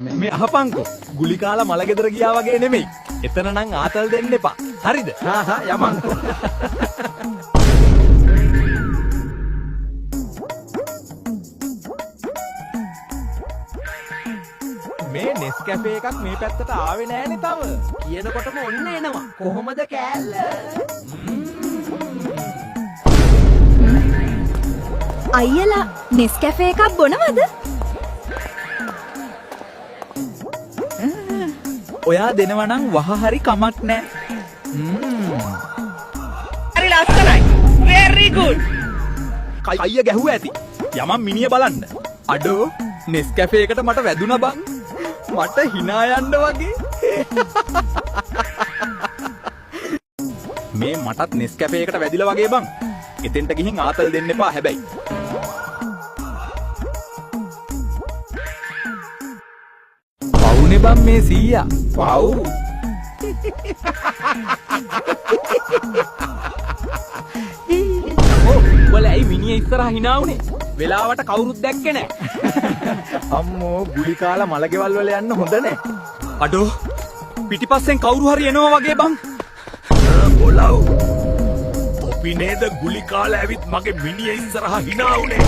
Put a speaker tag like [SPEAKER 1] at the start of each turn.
[SPEAKER 1] මේ අහපන්කෝ ගුලි කාලා මල ගෙදර ගියා වගේ නෙමෙයි. එතන නම් ආතල් දෙන්න එපා. හරිද? යමන්කෝ. මේ නෙස්කැෆේ එකක් මේ පැත්තට ආවේ නෑනේ තව. කියනකොටම ඔන්න එනවා. කොහොමද කෑල්ල?
[SPEAKER 2] අයියලා නෙස්කැෆේ එකක් බොනවද?
[SPEAKER 1] ඔයා දෙනවා නම් වහ හරි කමක් නෑ.
[SPEAKER 3] හරි ලස්සනයි. very good.
[SPEAKER 1] කයිය ගැහුවා ඇති. යමන් මිනිය බලන්න. අඩෝ නෙස්කැෆේ එකට මට වැදුනා බං. මට hina යන්න වගේ. මේ මටත් නෙස්කැෆේ එකට වැදිලා වගේ බං. එතෙන්ට ගිහින් ආතල් දෙන්න එපා හැබැයි. පවුනේ බං මේ සීයා. පව්. ඔය ඇයි මිනිහ ඉස්සරහා hina උනේ? වෙලාවට කවුරුත් දැක්කේ නැහැ. අම්මෝ ගුලි කාලා මලගෙවල් වල යන්න හොඳ නැහැ. අඩෝ පිටිපස්සෙන් කවුරු හරි එනවා වගේ බං. බොලව්. ඔපි නේද ගුලි කාලා ඇවිත් මගේ මිනිහ ඉස්සරහා hina උනේ.